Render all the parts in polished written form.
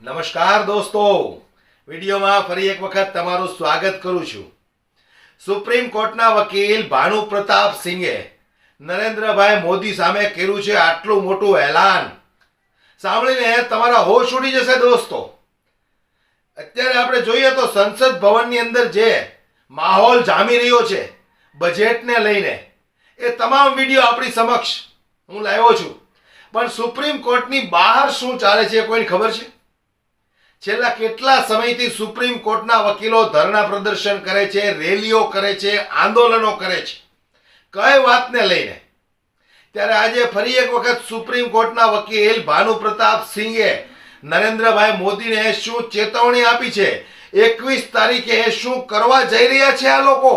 નમસ્કાર દોસ્તો, વિડીયોમાં ફરી એક વખત તમારું સ્વાગત કરું છું। સુપ્રીમ કોર્ટના વકીલ ભાનુ પ્રતાપ સિંહે નરેન્દ્રભાઈ મોદી સામે કર્યું છે આટલું મોટું એલાન। સાંભળીને તમારા હોશ ઉડી જશે દોસ્તો। અત્યારે આપણે જોઈએ તો સંસદ ભવનની અંદર જે માહોલ જામી રહ્યો છે બજેટને લઈને, એ તમામ વિડીયો આપણી સમક્ષ હું લાવ્યો છું। પણ સુપ્રીમ કોર્ટની બહાર શું ચાલે છે કોઈને ખબર છે? છેલ્લા કેટલા સમયથી સુપ્રીમ કોર્ટના વકીલો ધરણા પ્રદર્શન કરે છે, રેલીઓ કરે છે, આંદોલનો કરે છે કઈ વાતને લઈને? ત્યારે આજે ફરી એક વખત સુપ્રીમ કોર્ટના વકીલ ભાનુ પ્રતાપ સિંહે નરેન્દ્રભાઈ મોદીને શું ચેતવણી આપી છે, 21 તારીખે શું કરવા જઈ રહ્યા છે આ લોકો,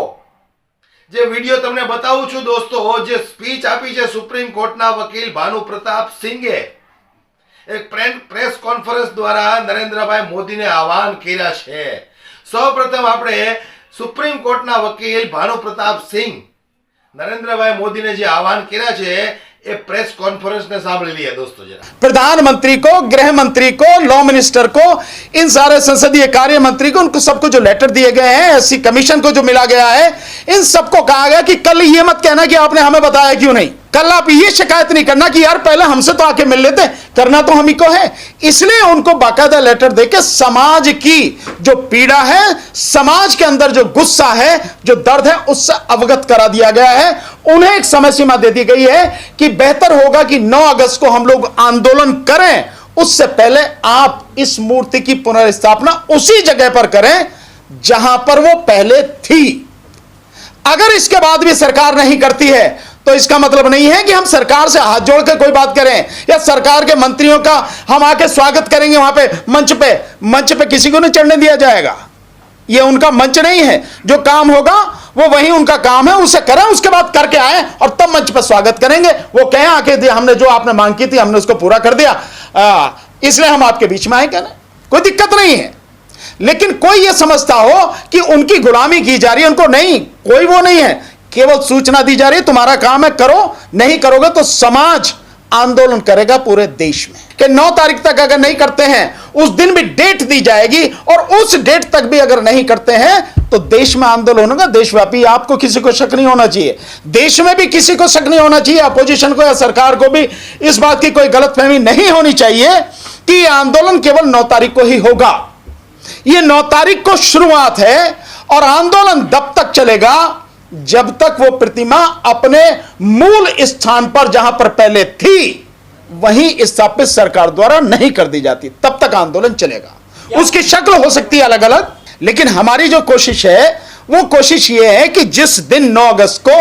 જે વિડીયો તમને બતાવું છું દોસ્તો। જે સ્પીચ આપી છે સુપ્રીમ કોર્ટના વકીલ ભાનુ પ્રતાપ સિંહે, એક પ્રેસ કોન્ફરન્સ દ્વારા નરેન્દ્રભાઈ મોદીને આહવાન કર્યા છે। સૌપ્રથમ આપણે સુપ્રીમ કોર્ટના વકીલ ભાનુ પ્રતાપ સિંહ નરેન્દ્રભાઈ મોદીને જે આહવાન કર્યા છે એ प्रेस कॉन्फ्रेंस ने सामने लिया दोस्तों। जरा प्रधानमंत्री को, गृह मंत्री को, लॉ मिनिस्टर को, इन सारे संसदीय कार्य मंत्री को, उनको सबको जो लेटर दिए गए हैं, एससी कमीशन को जो मिला गया है, इन सबको कहा गया कि कल ये मत कहना कि आपने हमें बताया क्यों नहीं। कल आप ये शिकायत नहीं करना कि यार पहले हमसे तो आके मिल लेते, करना तो हम ही को है। इसलिए उनको बाकायदा लेटर देके समाज की जो पीड़ा है, समाज के अंदर जो गुस्सा है, जो दर्द है, उससे अवगत करा दिया गया है। उन्हें एक समय सीमा दे दी गई है कि बेहतर होगा कि 9 अगस्त को हम लोग आंदोलन करें, उससे पहले आप इस मूर्ति की पुनर्स्थापना उसी जगह पर करें जहां पर वो पहले थी। अगर इसके बाद भी सरकार नहीं करती है तो इसका मतलब नहीं है कि हम सरकार से हाथ जोड़ के कोई बात करें या सरकार के मंत्रियों का हम आके स्वागत करेंगे वहां पे मंच पे किसी को नहीं चढ़ने दिया जाएगा। ये उनका मंच नहीं है। जो काम होगा वो वही उनका काम है, उसे करें, उसके बाद करके आए और तब मंच पर स्वागत करेंगे। वो कहें आके दिया हमने जो आपने मांग की थी हमने उसको पूरा कर दिया, इसलिए हम आपके बीच में आए, कहना कोई दिक्कत नहीं है। लेकिन कोई ये समझता हो कि उनकी गुलामी की जा रही है, उनको नहीं, कोई वो नहीं है, केवल सूचना दी जा रही है तुम्हारा काम है, करो, नहीं करोगे तो समाज आंदोलन करेगा पूरे देश में। कि 9 तारीख तक अगर नहीं करते हैं, उस दिन भी डेट दी जाएगी और उस डेट तक भी अगर नहीं करते हैं तो देश में आंदोलन होगा देशव्यापी। आपको किसी को शक नहीं होना चाहिए, देश में भी किसी को शक नहीं होना चाहिए, अपोजिशन को या सरकार को भी इस बात की कोई गलतफहमी नहीं होनी चाहिए कि यह आंदोलन केवल 9 तारीख को ही होगा। यह 9 तारीख को शुरुआत है और आंदोलन तब तक चलेगा जब तक वो प्रतिमा अपने मूल स्थान पर जहां पर पहले थी वहीं स्थापित सरकार द्वारा नहीं कर दी जाती, तब तक आंदोलन चलेगा। उसकी शक्ल हो सकती है अलग अलग, लेकिन हमारी जो कोशिश है वो कोशिश ये है कि जिस दिन 9 अगस्त को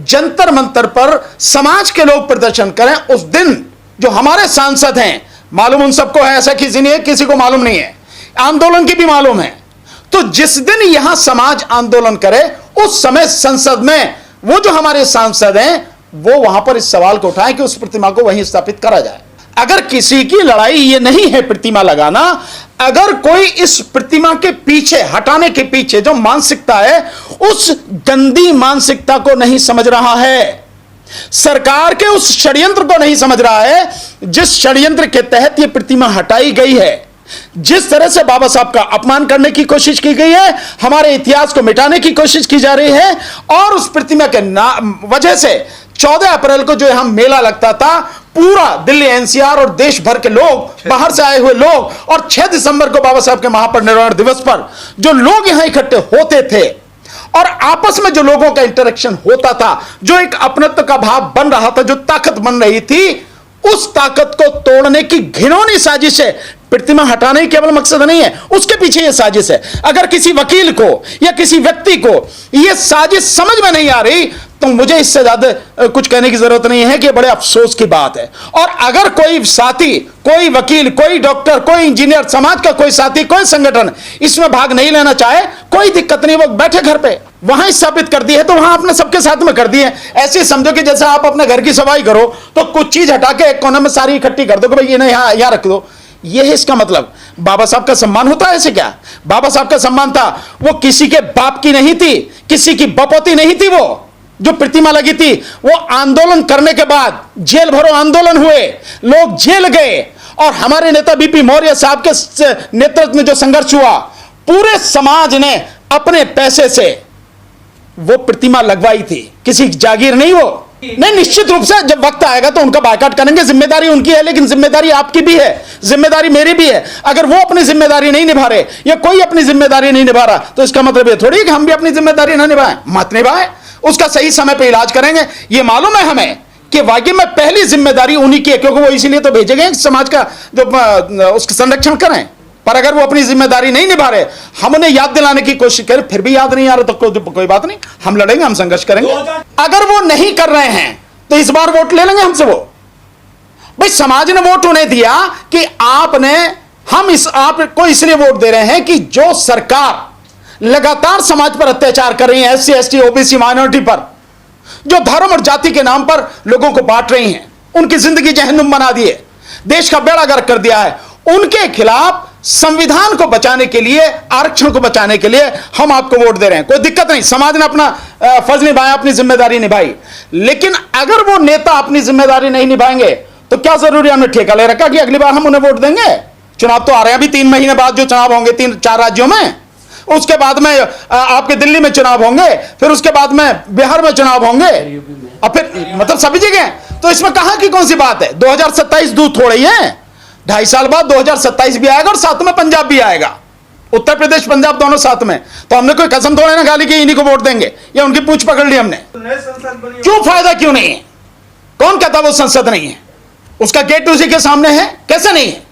जंतर मंतर पर समाज के लोग प्रदर्शन करें, उस दिन जो हमारे सांसद हैं, मालूम उन सबको है, ऐसा किसी नहीं है किसी को मालूम नहीं है, आंदोलन की भी मालूम है, तो जिस दिन यहां समाज आंदोलन करे उस समय संसद में वो जो हमारे सांसद हैं वो वहां पर इस सवाल को उठाएं कि उस प्रतिमा को वहीं स्थापित करा जाए। अगर किसी की लड़ाई ये नहीं है प्रतिमा लगाना, अगर कोई इस प्रतिमा के पीछे, हटाने के पीछे जो मानसिकता है, उस गंदी मानसिकता को नहीं समझ रहा है, सरकार के उस षड्यंत्र को नहीं समझ रहा है जिस षड्यंत्र के तहत ये प्रतिमा हटाई गई है, जिस तरह से बाबा साहब का अपमान करने की कोशिश की गई है, हमारे इतिहास को मिटाने की कोशिश की जा रही है, और उस प्रतिमा के वजह से 14 अप्रैल को जो यहां मेला लगता था, पूरा दिल्ली एनसीआर और देश भर के लोग, बाहर से आए हुए लोग, और 6 दिसंबर को बाबा साहब के महापरिनिर्वाण दिवस पर जो लोग यहां इकट्ठे होते थे और आपस में जो लोगों का इंटरेक्शन होता था, जो एक अपनत्व का भाव बन रहा था, जो ताकत बन रही थी, उस ताकत को तोड़ने की घिनौनी साजिश है। प्रतिमा हटाना ही केवल मकसद नहीं है, उसके पीछे यह साजिश है। अगर किसी वकील को या किसी व्यक्ति को यह साजिश समझ में नहीं आ रही तो मुझे इससे ज्यादा कुछ कहने की जरूरत नहीं है कि बड़े अफसोस की बात है। और अगर कोई साथी, कोई वकील, कोई डॉक्टर, कोई इंजीनियर, समाज का कोई साथी, कोई संगठन इसमें भाग नहीं लेना चाहे, कोई दिक्कत नहीं, वो बैठे घर पे, वहां स्थापित कर दी है तो वहां अपने सबके साथ में कर दी है। ऐसे समझो कि जैसे आप अपने घर की सफाई करो तो कुछ चीज हटा के एक कोने में सारी इकट्ठी कर दो कि भाई ये यहां रख दो, ये है इसका मतलब। बाबा साहब का सम्मान होता है ऐसे क्या? बाबा साहब का सम्मान था, वो किसी के बाप की नहीं थी, किसी की बपौती नहीं थी। वो जो प्रतिमा लगी थी वो आंदोलन करने के बाद जेल भरो आंदोलन हुए, लोग जेल गए और हमारे नेता बीपी मौर्य साहब के नेतृत्व में जो संघर्ष हुआ, पूरे समाज ने अपने पैसे से वो प्रतिमा लगवाई थी, किसी जागीर नहीं वो नहीं। निश्चित रूप से जब वक्त आएगा तो उनका बायकॉट करेंगे, जिम्मेदारी उनकी है, लेकिन जिम्मेदारी आपकी भी है, जिम्मेदारी मेरी भी है। अगर वो अपनी जिम्मेदारी नहीं निभा रहे या कोई अपनी जिम्मेदारी नहीं निभा रहा तो इसका मतलब ये थोड़ी कि हम भी अपनी जिम्मेदारी ना निभाएं। मत निभाएं, उसका सही समय पे इलाज करेंगे। ये मालूम है हमें कि वाकई में पहली जिम्मेदारी उन्हीं की है, क्योंकि वो इसीलिए तो भेजे गए समाज का जो उसका संरक्षण करें। पर अगर वो अपनी जिम्मेदारी नहीं निभा रहे, हम उन्हें याद दिलाने की कोशिश करें, फिर भी याद नहीं आ रहा तो कोई बात नहीं, हम लड़ेंगे, हम संघर्ष करेंगे। अगर वो नहीं कर रहे हैं तो इस बार वोट ले लेंगे हमसे। वो भाई समाज ने वोट उन्हें दिया कि आपको इसलिए वोट दे रहे हैं कि जो सरकार लगातार समाज पर अत्याचार कर रही है, SC ST OBC माइनॉरिटी पर, जो धर्म और जाति के नाम पर लोगों को बांट रही हैं, उनकी जिंदगी जहन्नुम बना दी है, देश का बेड़ा गर्क कर दिया है, उनके खिलाफ संविधान को बचाने के लिए, आरक्षण को बचाने के लिए हम आपको वोट दे रहे हैं। कोई दिक्कत नहीं, समाज ने अपना फर्ज निभाया, अपनी जिम्मेदारी निभाई। लेकिन अगर वो नेता अपनी जिम्मेदारी नहीं निभाएंगे तो क्या जरूरी हमने ठेका ले रखा कि अगली बार हम उन्हें वोट देंगे? चुनाव तो आ रहे हैं अभी 3 महीने बाद जो चुनाव होंगे 3-4 राज्यों में, उसके बाद में आपके दिल्ली में चुनाव होंगे, फिर उसके बाद में बिहार में चुनाव होंगे, और फिर मतलब सभी जगह। तो इसमें कहां की कौन सी बात है? 2027 दूर थोड़े ही है, 2.5 साल बाद 2027 भी आएगा और साथ में पंजाब भी आएगा, उत्तर प्रदेश पंजाब दोनों साथ में। तो हमने कोई कसम थोड़े ना गाली कि इन्हीं को वोट देंगे या उनकी पूंछ पकड़ ली हमने। क्यों फायदा क्यों नहीं है? कौन कहता वो संसद नहीं है? उसका गेट उसी के सामने है, कैसे नहीं है?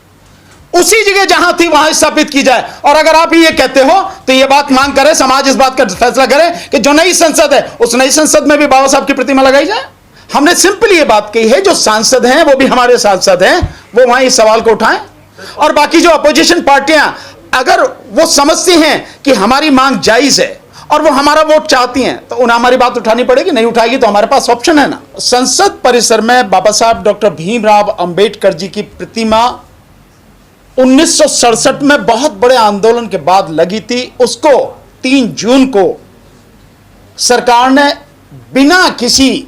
उसी जगह जहां थी वहां स्थापित की जाए। और अगर आप ये कहते हो तो ये बात मांग करे, समाज इस बात का फैसला करे कि जो नई संसद है उस नई संसद में भी बाबा साहब की प्रतिमा लगाई जाए। हमने सिंपल ये बात कही है, जो सांसद हैं वो भी हमारे सांसद हैं, वो वहां इस सवाल को उठाएं। और बाकी जो अपोजिशन पार्टियां अगर वो समझती हैं कि हमारी मांग जायज है और वो हमारा वोट चाहती हैं तो उन्हें हमारी बात उठानी पड़ेगी। नहीं उठाएगी तो हमारे पास ऑप्शन है ना। संसद परिसर में बाबा साहब डॉक्टर भीमराव अंबेडकर जी की प्रतिमा 1967 में बहुत बड़े आंदोलन के बाद लगी थी। उसको 3 जून को सरकार ने बिना किसी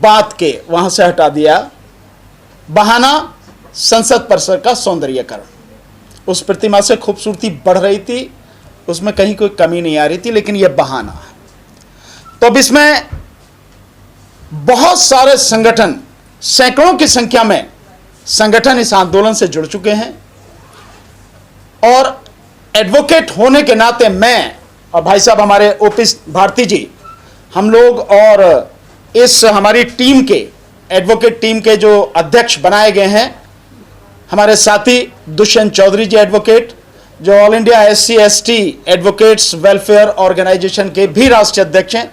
बात के वहां से हटा दिया। बहाना संसद परिसर का सौंदर्यीकरण। उस प्रतिमा से खूबसूरती बढ़ रही थी, उसमें कहीं कोई कमी नहीं आ रही थी, लेकिन यह बहाना है। तो अब इसमें बहुत सारे संगठन, सैकड़ों की संख्या में संगठन इस आंदोलन से जुड़ चुके हैं। और एडवोकेट होने के नाते मैं और भाई साहब हमारे OP भारती जी, हम लोग और इस हमारी टीम के एडवोकेट टीम के जो अध्यक्ष बनाए गए हैं, हमारे साथी दुष्यंत चौधरी जी एडवोकेट, जो all India SC ST advocates welfare organisation के भी राष्ट्रीय अध्यक्ष हैं।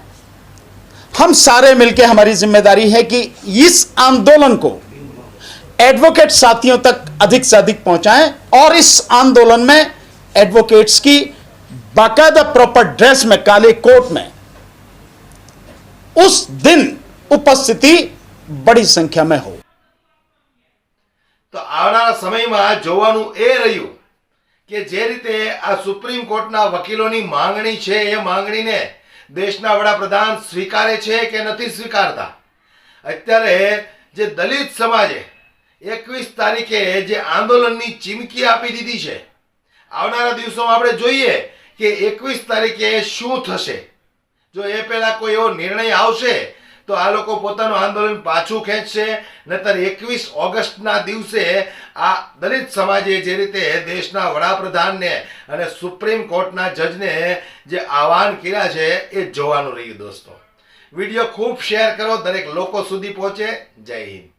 हम सारे मिलकर, हमारी जिम्मेदारी है कि इस आंदोलन को एडवोकेट साथियों तक अधिक से अधिक पहुंचाएं और इस आंदोलन में एडवोकेट्स की बाकायदा प्रॉपर ड्रेस में, काले कोट में उस दिन उपस्थिति बड़ी संख्या में हो। તો આવનારા સમયમાં જોવાનું એ રહ્યું કે જે રીતે આ સુપ્રીમ કોર્ટના વકીલોની માંગણી છે એ માંગણીને દેશના વડાપ્રધાન સ્વીકારે છે કે નથી સ્વીકારતા। અત્યારે જે દલિત સમાજે 21 તારીખે જે આંદોલનની ચીમકી આપી દીધી છે, આવનારા દિવસોમાં આપણે જોઈએ કે 21 તારીખે શું થશે। જો એ પહેલા કોઈ એવો નિર્ણય આવશે તો આ લોકો પોતાનું આંદોલન પાછું ખેંચશે, નહીતર 21 ઓગસ્ટના દિવસે આ દલિત સમાજે જે રીતે દેશના વડાપ્રધાનને અને સુપ્રીમ કોર્ટના જજને જે આહવાન કર્યા છે એ જોવાનું રહ્યું। દોસ્તો, વિડીયો ખૂબ શેર કરો, દરેક લોકો સુધી પહોંચે। જય હિન્દ।